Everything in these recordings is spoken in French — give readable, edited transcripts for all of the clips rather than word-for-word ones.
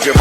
Salut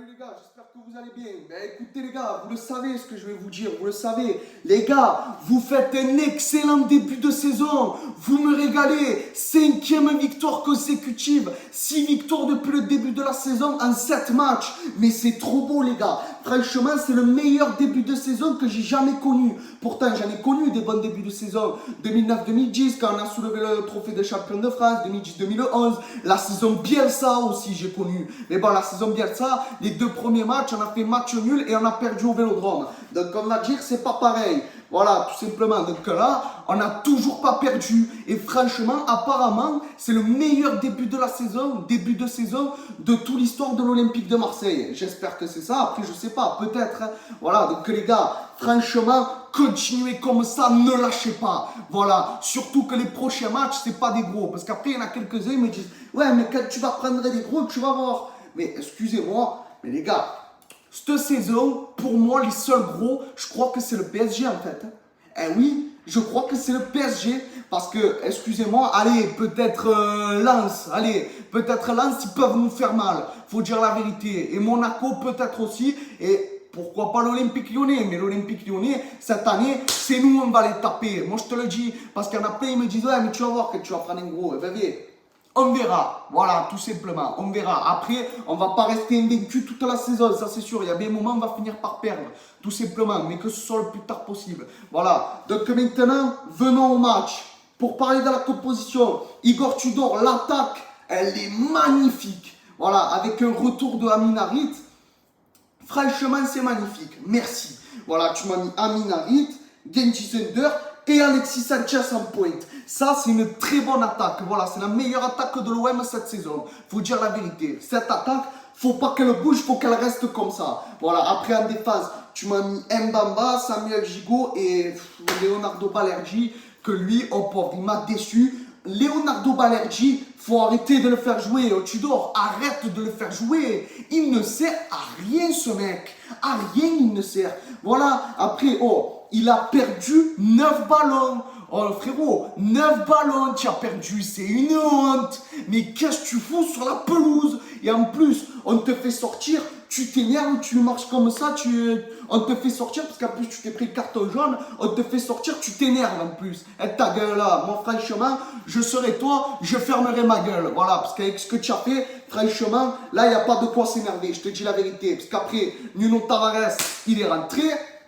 les gars, j'espère que vous allez bien. Ben écoutez les gars, vous le savez ce que je vais vous dire, vous le savez. Les gars, vous faites un excellent début de saison. Vous me régalez. 5e victoire consécutive. 6 victoires depuis le début de la saison en 7 matchs. Mais c'est trop beau les gars. Franchement, c'est le meilleur début de saison que j'ai jamais connu. Pourtant, j'en ai connu des bons débuts de saison. 2009-2010, quand on a soulevé le trophée de champion de France. 2010-2011. La saison Bielsa aussi, j'ai connu. Mais bon, la saison Bielsa, les 2 premiers matchs, on a fait match nul et on a perdu au Vélodrome. Donc, on va dire, c'est pas pareil. Voilà, tout simplement. Donc là, on n'a toujours pas perdu. Et franchement, apparemment, c'est le meilleur début de saison de toute l'histoire de l'Olympique de Marseille. J'espère que c'est ça. Après, je sais pas, peut-être. Hein. Voilà, donc les gars, franchement, continuez comme ça, ne lâchez pas. Voilà, surtout que les prochains matchs, c'est pas des gros. Parce qu'après, il y en a quelques-uns qui me disent, ouais, mais quand tu vas prendre des gros, tu vas voir. Mais excusez-moi, mais les gars, cette saison, pour moi, les seuls gros, je crois que c'est le PSG en fait. Eh oui, je crois que c'est le PSG. Parce que, excusez-moi, allez, peut-être Lens, ils peuvent nous faire mal. Faut dire la vérité. Et Monaco peut-être aussi. Et pourquoi pas l'Olympique Lyonnais? Mais l'Olympique Lyonnais, cette année, c'est nous, on va les taper. Moi, je te le dis. Parce qu'il y en a plein, ils me disent, ouais, mais tu vas voir que tu vas prendre un gros. Eh ben, viens. On verra, voilà, tout simplement, on verra. Après, on va pas rester invaincu toute la saison, ça c'est sûr. Il y a des moments où on va finir par perdre, tout simplement, mais que ce soit le plus tard possible. Voilà, donc maintenant, venons au match. Pour parler de la composition, Igor Tudor, l'attaque, elle est magnifique. Voilà, avec un retour de Amin Harit. Franchement, c'est magnifique, merci. Voilà, tu m'as mis Amin Harit, Genji Zender et Alexis Sanchez en pointe. Ça, c'est une très bonne attaque. Voilà, c'est la meilleure attaque de l'OM cette saison. Faut dire la vérité. Cette attaque, faut pas qu'elle bouge, faut qu'elle reste comme ça. Voilà, après en défense, tu m'as mis Mbamba, Samuel Gigot et Leonardo Balerdi, que lui, oh pauvre, il m'a déçu. Leonardo Balerdi, faut arrêter de le faire jouer. Oh, Tudor, arrête de le faire jouer. Il ne sert à rien, ce mec. À rien, il ne sert. Voilà, après, il a perdu 9 ballons. Oh frérot, 9 ballons, tu as perdu, c'est une honte. Mais qu'est-ce que tu fous sur la pelouse? Et en plus, on te fait sortir, tu t'énerves, tu marches comme ça, on te fait sortir, parce qu'en plus tu t'es pris le carton jaune, on te fait sortir, tu t'énerves en plus. Et ta gueule là, moi franchement, je serais toi, je fermerai ma gueule. Voilà, parce qu'avec ce que tu as fait, franchement, là il n'y a pas de quoi s'énerver, je te dis la vérité. Parce qu'après, Nuno Tavares, il est rentré.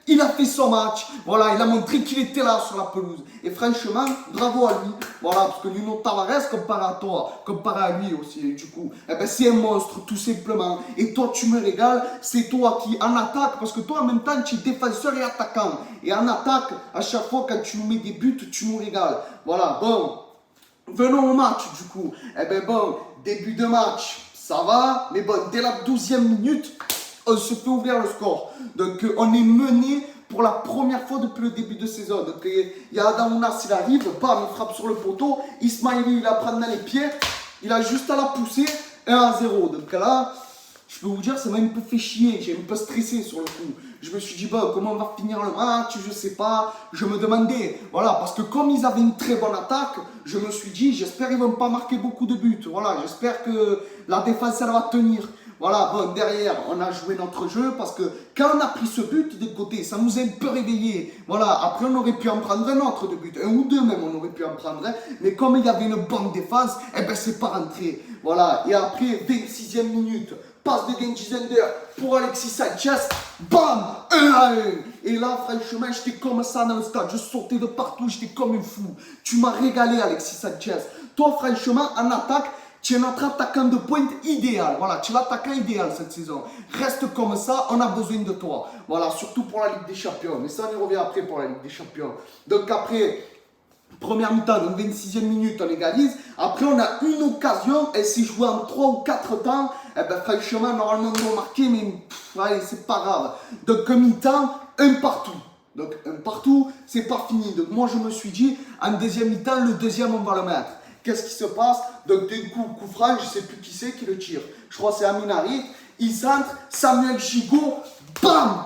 Il a fait son match, voilà, il a montré qu'il était là sur la pelouse. Et franchement, bravo à lui. Voilà, parce que Nuno Tavares, comparé à toi, comparé à lui aussi, du coup, eh ben, c'est un monstre, tout simplement. Et toi, tu me régales, c'est toi qui, en attaque, parce que toi, en même temps, tu es défenseur et attaquant. Et en attaque, à chaque fois, quand tu nous mets des buts, tu nous régales. Voilà, bon, venons au match, du coup. Eh ben bon, début de match, ça va, mais bon, dès la 12e minute, on se fait ouvrir le score. Donc, on est mené pour la première fois depuis le début de saison. Donc, il y a Adamounas, il arrive, bam, il frappe sur le poteau. Ismaili, il la prend dans les pieds. Il a juste à la pousser, 1-0. Donc là, je peux vous dire, ça m'a un peu fait chier. J'ai un peu stressé sur le coup. Je me suis dit, bon, comment on va finir le match? Je sais pas. Je me demandais. Voilà, parce que comme ils avaient une très bonne attaque, je me suis dit, j'espère qu'ils vont pas marquer beaucoup de buts. Voilà, j'espère que la défense, elle va tenir. Voilà, bon, derrière, on a joué notre jeu parce que quand on a pris ce but de côté, ça nous a un peu réveillés. Voilà, après, on aurait pu en prendre un autre de but, un ou deux même, on aurait pu en prendre un. Mais comme il y avait une bonne défense, eh ben, c'est pas rentré. Voilà, et après, 26e minute, passe de Genji Zender pour Alexis Sanchez, bam, 1-1. Et là, franchement, j'étais comme ça dans le stade, je sautais de partout, j'étais comme un fou. Tu m'as régalé, Alexis Sanchez. Toi, franchement, en attaque, tu es notre attaquant de pointe idéal. Voilà, tu es l'attaquant idéal cette saison. Reste comme ça, on a besoin de toi. Voilà, surtout pour la Ligue des Champions. Mais ça, on y revient après pour la Ligue des Champions. Donc après, première mi-temps, donc 26e minute, on égalise. Après, on a une occasion. Elle s'est jouée en 3 ou 4 temps. Eh ben, franchement, normalement, on a marqué, mais allez, c'est pas grave. Donc, mi-temps, un partout. Donc, un partout, c'est pas fini. Donc, moi, je me suis dit, en deuxième mi-temps, le deuxième, on va le mettre. Qu'est-ce qui se passe? Donc, d'un coup franc, je ne sais plus qui c'est qui le tire. Je crois que c'est Amin Harit. Il centre, Samuel Gigot, bam!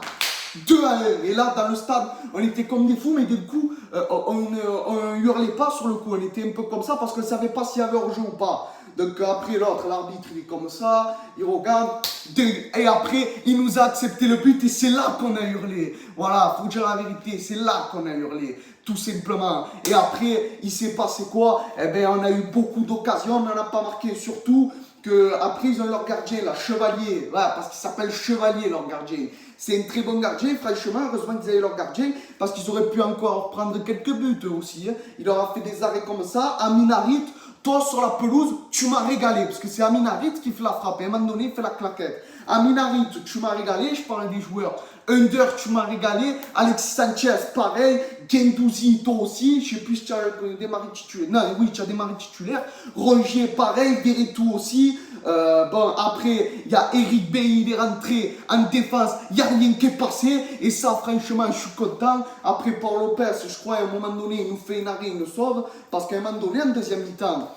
2-1. Et là, dans le stade, on était comme des fous, mais du coup, on hurlait pas sur le coup. On était un peu comme ça parce qu'on ne savait pas s'il y avait hors-jeu ou pas. Donc après, l'autre, l'arbitre, il est comme ça, il regarde, et après, il nous a accepté le but et c'est là qu'on a hurlé. Voilà, faut dire la vérité, c'est là qu'on a hurlé, tout simplement. Et après, il s'est passé quoi? Eh bien, on a eu beaucoup d'occasions, mais on n'a pas marqué. Surtout qu'après, ils ont leur gardien, là, Chevalier, ouais, parce qu'il s'appelle Chevalier, leur gardien. C'est un très bon gardien, franchement, heureusement qu'ils avaient leur gardien, parce qu'ils auraient pu encore prendre quelques buts eux aussi. Hein. Il leur a fait des arrêts comme ça, Amin Harit. Toi, sur la pelouse, tu m'as régalé. Parce que c'est Amin Harit qui fait la frappe. Et à un moment donné, il fait la claquette. Amin Harit, tu m'as régalé. Je parle des joueurs. Under, tu m'as régalé. Alexis Sanchez, pareil. Guendouzi, toi aussi. Je ne sais plus si tu as démarré titulaire. Non, oui, tu as démarré titulaire. Rongier, pareil. Verretou aussi. Bon, après, il y a Eric Bailly, il est rentré en défense. Il n'y a rien qui est passé. Et ça, franchement, je suis content. Après, Paul Lopez, je crois, à un moment donné, il nous fait un arrêt, il nous sauve. Parce qu'à un moment donné, en deuxième mi-temps,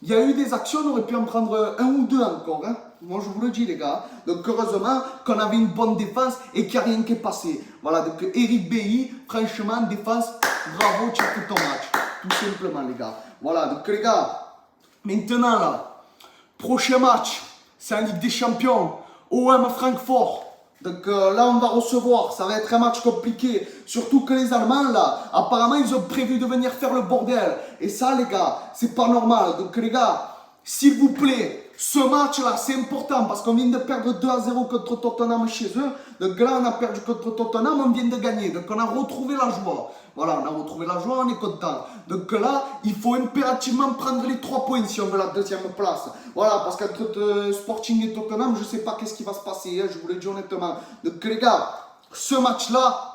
il y a eu des actions, on aurait pu en prendre un ou deux encore. Hein. Moi, je vous le dis, les gars. Donc, heureusement qu'on avait une bonne défense et qu'il n'y a rien qui est passé. Voilà, donc Eric Bailly, franchement, défense, bravo, tu as fait ton match. Tout simplement, les gars. Voilà, donc les gars, maintenant, là, prochain match, c'est en Ligue des Champions, OM Francfort. Donc là, on va recevoir, ça va être un match compliqué. Surtout que les Allemands, là, apparemment, ils ont prévu de venir faire le bordel. Et ça, les gars, c'est pas normal. Donc les gars, s'il vous plaît, ce match-là, c'est important parce qu'on vient de perdre 2-0 contre Tottenham chez eux. Donc là, on a perdu contre Tottenham, on vient de gagner. Donc on a retrouvé la joie. Voilà, on a retrouvé la joie, on est content. Donc là, il faut impérativement prendre les 3 points si on veut la deuxième place. Voilà, parce qu'entre Sporting et Tottenham, je ne sais pas qu'est-ce qui va se passer, hein, je vous le dis honnêtement. Donc les gars, ce match-là,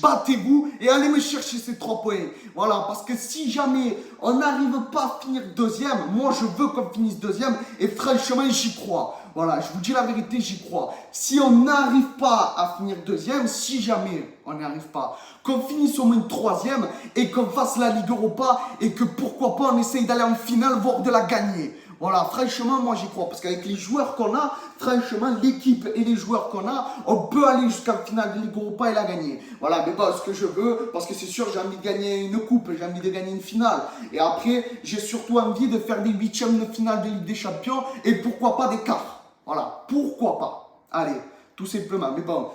battez-vous et allez me chercher ces 3 points. Voilà, parce que si jamais on n'arrive pas à finir deuxième, moi je veux qu'on finisse deuxième et franchement j'y crois. Voilà, je vous dis la vérité, j'y crois. Si on n'arrive pas à finir deuxième, si jamais on n'y arrive pas, qu'on finisse au moins troisième et qu'on fasse la Ligue Europa et que pourquoi pas on essaye d'aller en finale, voire de la gagner. Voilà, franchement, moi j'y crois. Parce qu'avec les joueurs qu'on a, franchement, l'équipe et les joueurs qu'on a, on peut aller jusqu'à la finale de Ligue Europa et la gagner. Voilà, mais bon, ce que je veux, parce que c'est sûr, j'ai envie de gagner une coupe, j'ai envie de gagner une finale. Et après, j'ai surtout envie de faire des huitièmes de finale de Ligue des Champions et pourquoi pas des quarts. Voilà, pourquoi pas. Allez, tout simplement. Mais bon,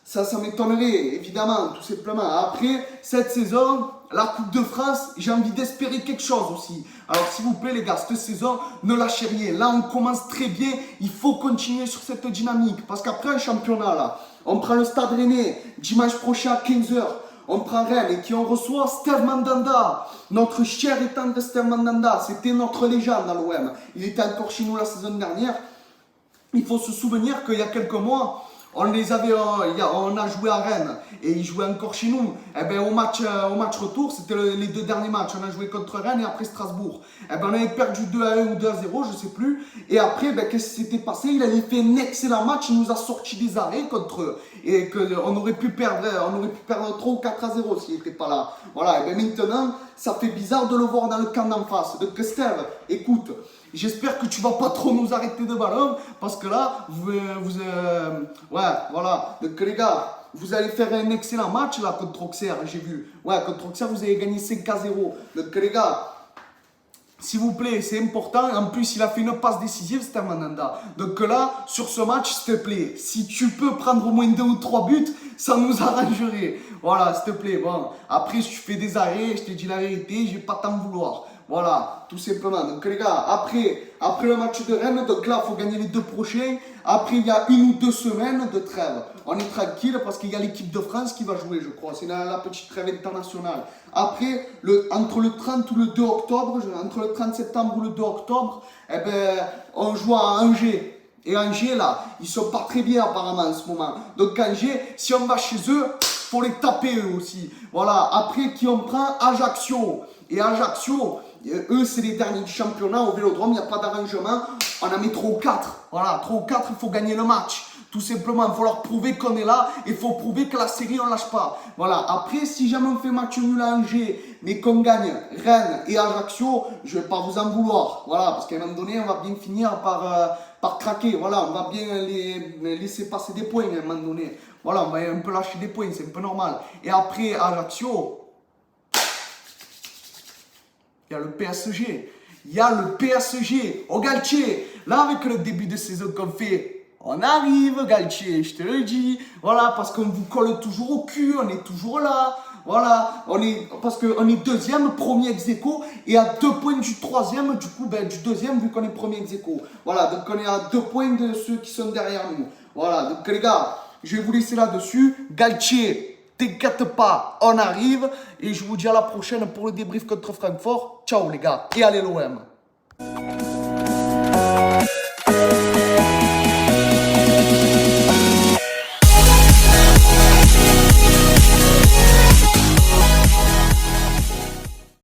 ça m'étonnerait, évidemment, tout simplement. Après, cette saison, la Coupe de France, j'ai envie d'espérer quelque chose aussi. Alors, s'il vous plaît, les gars, cette saison, ne lâchez rien. Là, on commence très bien. Il faut continuer sur cette dynamique. Parce qu'après un championnat, là, on prend le Stade Rennais, dimanche prochain à 15h. On prend Rennes et qui on reçoit Steve Mandanda. Notre cher et tendre Steve Mandanda. C'était notre légende à l'OM. Il était encore chez nous la saison dernière. Il faut se souvenir qu'il y a quelques mois, on a joué à Rennes et ils jouaient encore chez nous. Et bien, au match retour, c'était les 2 derniers matchs. On a joué contre Rennes et après Strasbourg. Et ben, on avait perdu 2-1 ou 2-0, je ne sais plus. Et après, ben, qu'est-ce qui s'était passé? Il avait fait un excellent match. Il nous a sorti des arrêts contre eux. Et qu'on aurait pu perdre 3 ou 4-0 s'il n'était pas là. Voilà, et bien maintenant, ça fait bizarre de le voir dans le camp d'en face. Donc, Steve, écoute. J'espère que tu vas pas trop nous arrêter de ballon parce que là, ouais, voilà. Donc les gars, vous allez faire un excellent match là contre Auxerre, j'ai vu. Ouais, contre Auxerre, vous avez gagné 5-0. Donc les gars, s'il vous plaît, c'est important. En plus, il a fait une passe décisive, c'était Mandanda. Donc là, sur ce match, s'il te plaît, si tu peux prendre au moins 2 ou 3 buts, ça nous arrangerait. Voilà, s'il te plaît. Bon, après, si tu fais des arrêts, je te dis la vérité, je vais pas t'en vouloir. Voilà, tout simplement. Donc les gars, après le match de Rennes, donc là, il faut gagner les 2 prochains. Après, il y a 1 ou 2 semaines de trêve. On est tranquille parce qu'il y a l'équipe de France qui va jouer, je crois. C'est la petite trêve internationale. Après, entre le 30 ou le 2 octobre, entre le 30 septembre ou le 2 octobre, eh ben, on joue à Angers. Et Angers, là, ils sont pas très bien apparemment en ce moment. Donc Angers, si on va chez eux, faut les taper eux aussi. Voilà, après qui on prend? Ajaccio. Et Ajaccio, eux, c'est les derniers du championnat au Vélodrome, il n'y a pas d'arrangement. On en met 3 ou 4. Voilà, 3 ou 4, il faut gagner le match. Tout simplement, il faut leur prouver qu'on est là. Il faut prouver que la série, on ne lâche pas. Voilà, après, si jamais on fait match nul à Angers, mais qu'on gagne Rennes et Ajaccio, je ne vais pas vous en vouloir. Voilà, parce qu'à un moment donné, on va bien finir par craquer. Voilà, on va bien les laisser passer des points à un moment donné. Voilà, on va un peu lâcher des points, c'est un peu normal. Et après, Ajaccio, il y a le PSG. Il y a le PSG. Oh, Galtier, là, avec le début de saison qu'on fait, on arrive, Galtier, je te le dis. Voilà, parce qu'on vous colle toujours au cul, on est toujours là. Voilà, parce qu'on est deuxième, premier ex-aequo, et à 2 points du troisième, du coup, du deuxième, vu qu'on est premier ex-aequo. Voilà, donc on est à 2 points de ceux qui sont derrière nous. Voilà, donc les gars, je vais vous laisser là-dessus. Galtier, t'inquiète pas, on arrive. Et je vous dis à la prochaine pour le débrief contre Francfort. Ciao les gars, et allez l'OM.